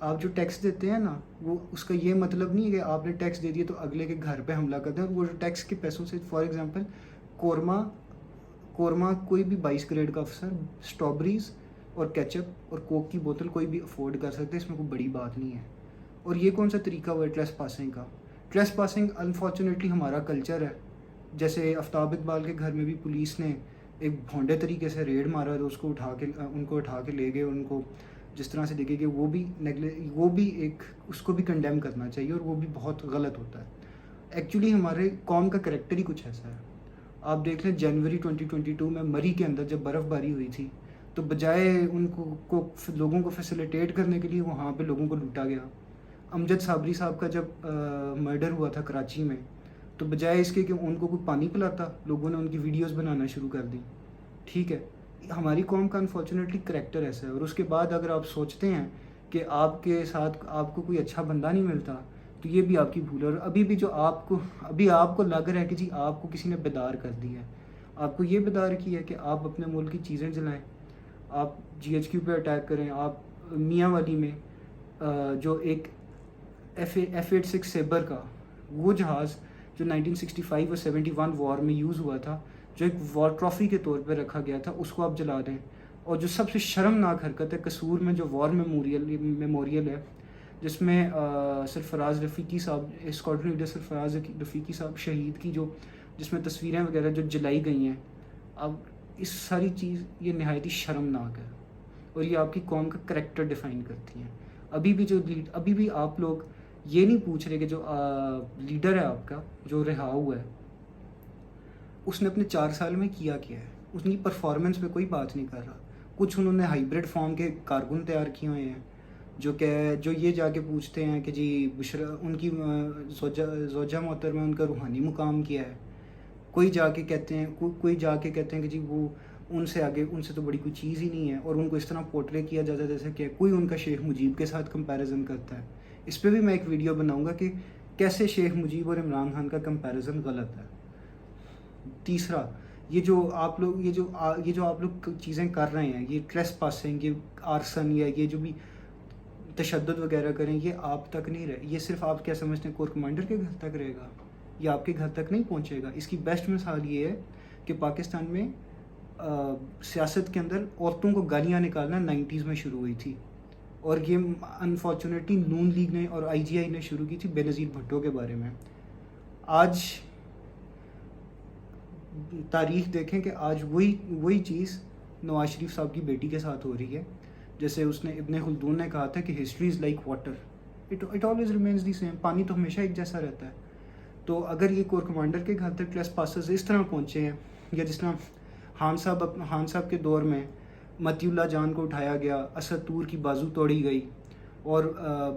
آپ جو ٹیکس دیتے ہیں نا، وہ اس کا یہ مطلب نہیں ہے کہ آپ نے ٹیکس دے دیا تو اگلے کے گھر پہ حملہ کر دیں. اور وہ جو ٹیکس کے پیسوں سے فار ایگزامپل قورمہ کوئی بھی 22 گریڈ کا افسر اسٹرابریز اور کیچپ اور کوک کی بوتل کوئی بھی افورڈ کر سکتے، اس میں کوئی بڑی بات نہیں ہے. اور یہ کون سا طریقہ ہوا ہے ٹریس پاسنگ کا؟ ٹریس پاسنگ انفارچونیٹلی ہمارا کلچر ہے. جیسے آفتاب اقبال کے گھر میں بھی پولیس نے ایک بھونڈے طریقے سے ریڈ مارا تو ان کو اٹھا کے لے گئے. ان کو جس طرح سے دیکھے کہ وہ بھی ایک اس کو بھی کنڈیم کرنا چاہیے، اور وہ بھی بہت غلط ہوتا ہے. ایکچولی ہمارے قوم کا کریکٹر ہی کچھ ایسا ہے. آپ دیکھ لیں جنوری 2022 میں مری کے اندر جب برف باری ہوئی تھی تو بجائے ان کو لوگوں کو فیسیلیٹیٹ کرنے کے لیے وہاں پہ لوگوں کو لوٹا گیا. امجد صابری صاحب کا جب مرڈر ہوا تھا کراچی میں تو بجائے اس کے کہ ان کو کوئی پانی پلاتا، لوگوں نے ان کی ویڈیوز بنانا شروع کر دی. ٹھیک ہے، ہماری قوم کا انفارچونیٹلی کریکٹر ایسا ہے. اور اس کے بعد اگر آپ سوچتے ہیں کہ آپ کے ساتھ آپ کو کوئی اچھا بندہ نہیں ملتا تو یہ بھی آپ کی بھول ہے. اور ابھی بھی جو آپ کو لگ رہا ہے کہ جی آپ کو کسی نے بیدار کر دیا ہے، آپ کو یہ بیدار کیا ہے کہ آپ اپنے ملک کی چیزیں جلائیں، آپ GHQ پہ اٹیک کریں. آپ میاں والی میں جو ایک F-86 سیبر کا وہ جہاز جو 1965 اور 71 وار میں یوز ہوا تھا، جو ایک وار ٹرافی کے طور پہ رکھا گیا تھا، اس کو آپ جلا دیں. اور جو سب سے شرمناک حرکت ہے قصور میں جو وار میموریل ہے، جس میں سرفراز رفیقی صاحب، اسکواڈرن لیڈر سرفراز رفیقی صاحب شہید کی جس میں تصویریں وغیرہ جو جلائی گئی ہیں. اب اس ساری چیز یہ نہایت ہی شرمناک ہے، اور یہ آپ کی قوم کا کریکٹر ڈیفائن کرتی ہیں. ابھی بھی آپ لوگ یہ نہیں پوچھ رہے کہ جو لیڈر ہے آپ کا جو رہا ہوا ہے اس نے اپنے 4 سال میں کیا ہے. اس کی پرفارمنس پہ کوئی بات نہیں کر رہا. کچھ انہوں نے ہائیبرڈ فارم کے کارکن تیار کیے ہوئے ہیں جو یہ جا کے پوچھتے ہیں کہ جی بشرا ان کی زوجہ محترمہ ان کا روحانی مقام کیا ہے. کوئی جا کے کہتے ہیں کہ جی وہ ان سے تو بڑی کوئی چیز ہی نہیں ہے. اور ان کو اس طرح پورٹرے کیا جاتا ہے جیسے کہ کوئی ان کا شیخ مجیب کے ساتھ کمپیریزن کرتا ہے. اس پہ بھی میں ایک ویڈیو بناؤں گا کہ کیسے شیخ مجیب اور عمران خان کا کمپیریزن غلط ہے. تیسرا، یہ جو آپ لوگ چیزیں کر رہے ہیں، یہ ٹریس پاسنگ، یہ آرسن، یا یہ جو بھی تشدد وغیرہ کریں، یہ آپ تک نہیں رہے. یہ صرف آپ کیا سمجھتے ہیں کور کمانڈر کے گھر تک رہے گا؟ یہ آپ کے گھر تک نہیں پہنچے گا. اس کی بیسٹ مثال یہ ہے کہ پاکستان میں سیاست کے اندر عورتوں کو گالیاں نکالنا 90s میں شروع ہوئی تھی، اور یہ انفارچونیٹلی نون لیگ نے اور IGI نے شروع کی تھی بے نظیر بھٹو کے بارے میں. آج تاریخ دیکھیں کہ آج وہی چیز نواز شریف صاحب کی بیٹی کے ساتھ ہو رہی ہے. جیسے اس نے ابن خلدون نے کہا تھا کہ history is like water, it always remains the same. پانی تو ہمیشہ ایک جیسا رہتا ہے. تو اگر یہ کور کمانڈر کے گھر تک ٹریس پاسرز اس طرح پہنچے ہیں، یا جس طرح خان صاحب کے دور میں متی اللہ جان کو اٹھایا گیا، اسد طور کی بازو توڑی گئی، اور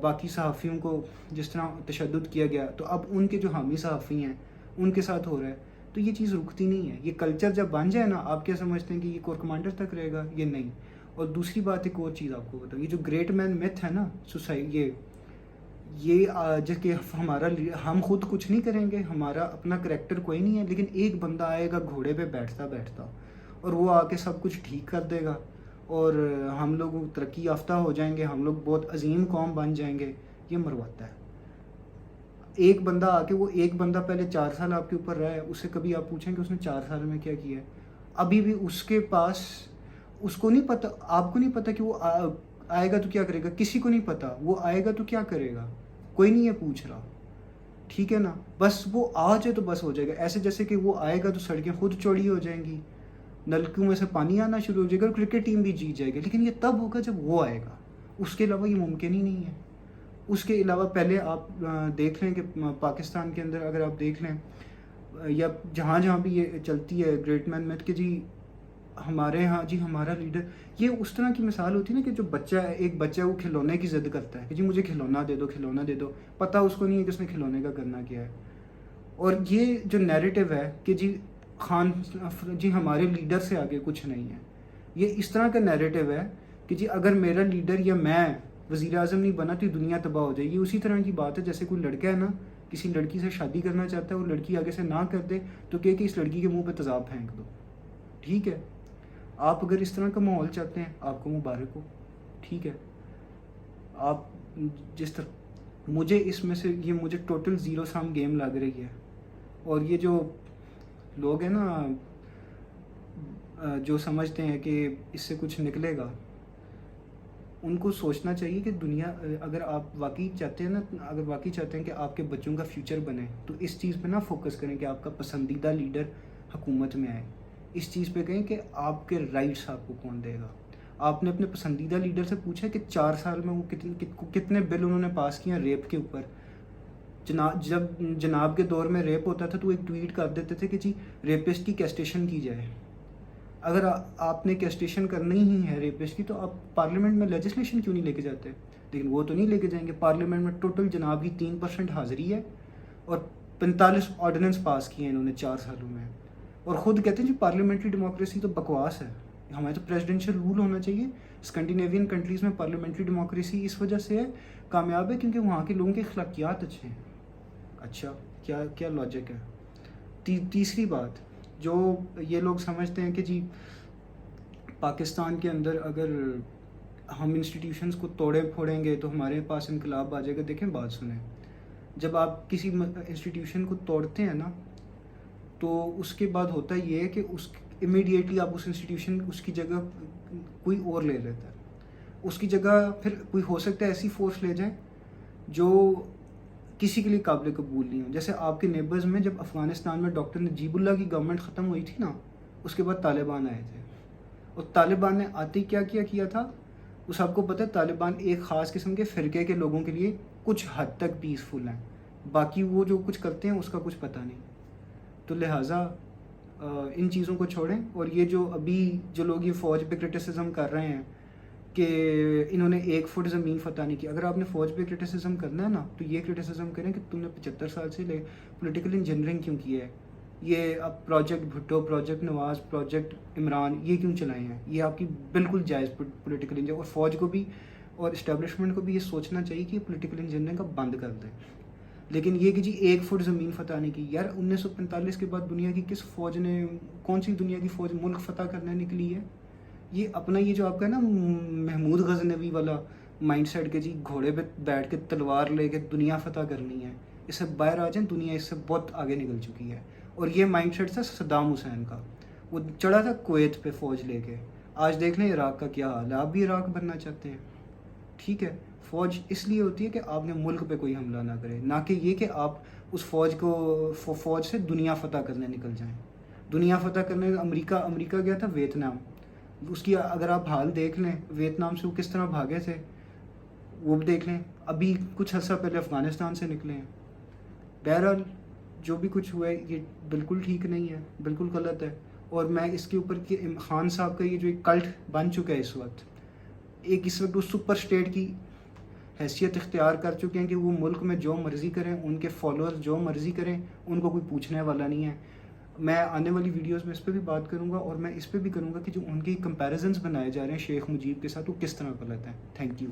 باقی صحافیوں کو جس طرح تشدد کیا گیا، تو اب ان کے جو حامی صحافی ہیں ان کے ساتھ ہو رہا ہے. تو یہ چیز رکتی نہیں ہے. یہ کلچر جب بن جائے نا، آپ کیا سمجھتے ہیں کہ یہ کور کمانڈر تک رہے گا؟ یہ نہیں. اور دوسری بات ایک اور چیز آپ کو بتاؤں، یہ جو گریٹ مین میتھ ہے نا یہ کہ ہم خود کچھ نہیں کریں گے، ہمارا اپنا کریکٹر کوئی نہیں ہے، لیکن ایک بندہ آئے گا گھوڑے پہ بیٹھتا اور وہ آ کے سب کچھ ٹھیک کر دے گا، اور ہم لوگ ترقی یافتہ ہو جائیں گے، ہم لوگ بہت عظیم قوم بن جائیں گے. یہ مرواتا ہے. ایک بندہ آ کے، وہ ایک بندہ پہلے 4 سال آپ کے اوپر رہا ہے، اسے کبھی آپ پوچھیں کہ اس نے 4 سال میں کیا کیا ہے؟ ابھی بھی اس کے پاس، اس کو نہیں پتہ، آپ کو نہیں پتہ کہ وہ آئے گا تو کیا کرے گا. کسی کو نہیں پتہ وہ آئے گا تو کیا کرے گا. کوئی نہیں یہ پوچھ رہا. ٹھیک ہے نا، بس وہ آ جائے تو بس ہو جائے گا. ایسے جیسے کہ وہ آئے گا تو سڑکیں خود چوڑی ہو جائیں گی، نلکوں میں سے پانی آنا شروع ہو جائے گا، اور کرکٹ ٹیم بھی جیت جائے گی. لیکن یہ تب ہوگا جب وہ آئے گا. اس کے علاوہ یہ ممکن ہی نہیں ہے. اس کے علاوہ پہلے آپ دیکھ لیں کہ پاکستان کے اندر اگر آپ دیکھ لیں، یا جہاں بھی یہ چلتی ہے گریٹ مین میتھ کہ جی ہمارے ہاں جی ہمارا لیڈر، یہ اس طرح کی مثال ہوتی ہے نا کہ جو ایک بچہ وہ کھلونے کی ضد کرتا ہے کہ جی مجھے کھلونا دے دو، پتہ اس کو نہیں ہے کہ اس نے کھلونے کا کرنا کیا ہے. اور یہ جو نیریٹو ہے کہ جی ہمارے لیڈر سے آگے کچھ نہیں ہے، یہ اس طرح کا نیریٹو ہے کہ جی اگر میرا لیڈر یا میں وزیر اعظم نہیں بنا تو یہ دنیا تباہ ہو جائے گی. اسی طرح کی بات ہے جیسے کوئی لڑکا ہے نا، کسی لڑکی سے شادی کرنا چاہتا ہے، وہ لڑکی آگے سے نہ کر دے تو کہ اس لڑکی کے منہ پہ تیزاب پھینک دو. ٹھیک ہے، آپ اگر اس طرح کا ماحول چاہتے ہیں آپ کو مبارک ہو. ٹھیک ہے، آپ جس طرح مجھے اس میں سے یہ مجھے ٹوٹل زیرو سام گیم لگ رہی ہے. اور یہ جو لوگ ہیں نا جو سمجھتے ہیں کہ اس سے کچھ نکلے گا, ان کو سوچنا چاہیے کہ دنیا اگر آپ واقعی چاہتے ہیں نا, اگر واقعی چاہتے ہیں کہ آپ کے بچوں کا فیوچر بنے, تو اس چیز پہ نہ فوکس کریں کہ آپ کا پسندیدہ لیڈر حکومت میں آئے. اس چیز پہ کہیں کہ آپ کے رائٹس آپ کو کون دے گا. آپ نے اپنے پسندیدہ لیڈر سے پوچھا کہ 4 سال میں وہ کتنے بل انہوں نے پاس کیے ہیں ریپ کے اوپر. جب جناب کے دور میں ریپ ہوتا تھا تو ایک ٹویٹ کر دیتے تھے کہ جی ریپسٹ کی کیسٹیشن کی جائے. اگر آپ نے کیسٹیشن کرنی ہی ہے ریپسٹ کی, تو آپ پارلیمنٹ میں لیجسلیشن کیوں نہیں لے کے جاتے؟ لیکن وہ تو نہیں لے کے جائیں گے. پارلیمنٹ میں ٹوٹل جناب کی 3% حاضری ہے اور 45 آرڈیننس پاس کیے ہیں انہوں نے 4 سالوں میں, اور خود کہتے ہیں جی پارلیمنٹری ڈیموکریسی تو بکواس ہے, ہمیں تو پریزیڈنشل رول ہونا چاہیے. اسکینڈینیوین کنٹریز میں پارلیمنٹری ڈیموکریسی اس وجہ سے کامیاب ہے کیونکہ وہاں کے لوگوں کے اخلاقیات اچھے ہیں. اچھا کیا لاجک ہے. تیسری بات, جو یہ لوگ سمجھتے ہیں کہ جی پاکستان کے اندر اگر ہم انسٹیٹیوشنز کو توڑے پھوڑیں گے تو ہمارے پاس انقلاب آ جائے گا. دیکھیں بات سنیں, جب آپ کسی انسٹیٹیوشن کو توڑتے ہیں نا, تو اس کے بعد ہوتا یہ ہے کہ امیڈیٹلی آپ اس انسٹیٹیوشن اس کی جگہ کوئی اور لے لیتا ہے. اس کی جگہ پھر کوئی ہو سکتا ہے ایسی فورس لے جائے جو کسی کے لیے قابل قبول نہیں ہو. جیسے آپ کے نیبرز میں جب افغانستان میں ڈاکٹر نجیب اللہ کی گورنمنٹ ختم ہوئی تھی نا, اس کے بعد طالبان آئے تھے, اور طالبان نے آتے ہی کیا تھا, وہ سب کو پتہ ہے. طالبان ایک خاص قسم کے فرقے کے لوگوں کے لیے کچھ حد تک پیسفل ہیں, باقی وہ جو کچھ کرتے ہیں اس کا کچھ پتہ نہیں. تو لہٰذا ان چیزوں کو چھوڑیں. اور یہ جو ابھی جو لوگ یہ فوج پہ کرٹیسزم کر رہے ہیں کہ انہوں نے 1 فٹ زمین فتح نہیں کی, اگر آپ نے فوج پہ کرٹیسزم کرنا ہے نا, تو یہ کرٹیسزم کریں کہ تم نے 75 سال سے پولیٹیکل انجینئرنگ کیوں کی ہے. یہ اب پروجیکٹ بھٹو, پروجیکٹ نواز, پروجیکٹ عمران, یہ کیوں چلائے ہیں. یہ آپ کی بالکل جائز پولیٹیکل انجینئر. اور فوج کو بھی اور اسٹیبلشمنٹ کو بھی یہ سوچنا چاہیے کہ پولیٹیکل انجینئرنگ کا بند کر دیں. لیکن یہ کہ جی 1 فٹ زمین فتح نہیں کی, یار 1945 کے بعد دنیا کی کس فوج نے, کون سی دنیا کی فوج ملک فتح کرنے نکلی ہے. یہ اپنا یہ جو آپ کا نا محمود غزنوی والا مائنڈ سیٹ کہ جی گھوڑے پہ بیٹھ کے تلوار لے کے دنیا فتح کرنی ہے, اس سے باہر آ جائیں. دنیا اس سے بہت آگے نکل چکی ہے. اور یہ مائنڈ سیٹ تھا صدام حسین کا, وہ چڑھا تھا کویت پہ فوج لے کے. آج دیکھ لیں عراق کا کیا حال ہے. آپ بھی عراق بننا چاہتے ہیں, ٹھیک ہے. فوج اس لیے ہوتی ہے کہ آپ نے ملک پہ کوئی حملہ نہ کرے, نہ کہ یہ کہ آپ اس فوج سے دنیا فتح کرنے نکل جائیں. دنیا فتح کرنے امریکہ گیا تھا ویتنام, اس کی اگر آپ حال دیکھ لیں ویتنام سے وہ کس طرح بھاگے تھے وہ بھی دیکھ لیں. ابھی کچھ عرصہ پہلے افغانستان سے نکلے ہیں. بہرحال جو بھی کچھ ہوا ہے یہ بالکل ٹھیک نہیں ہے, بالکل غلط ہے. اور میں اس کے اوپر کہ خان صاحب کا یہ جو ایک کلٹ بن چکا ہے اس وقت وہ سپر اسٹیٹ کی حیثیت اختیار کر چکے ہیں کہ وہ ملک میں جو مرضی کریں, ان کے فالوور جو مرضی کریں, ان کو کوئی پوچھنے والا نہیں ہے. میں آنے والی ویڈیوز میں اس پہ بھی بات کروں گا, اور میں اس پہ بھی کروں گا کہ جو ان کی کمپیریزنز بنائے جا رہے ہیں شیخ مجیب کے ساتھ وہ کس طرح غلط ہیں. Thank you.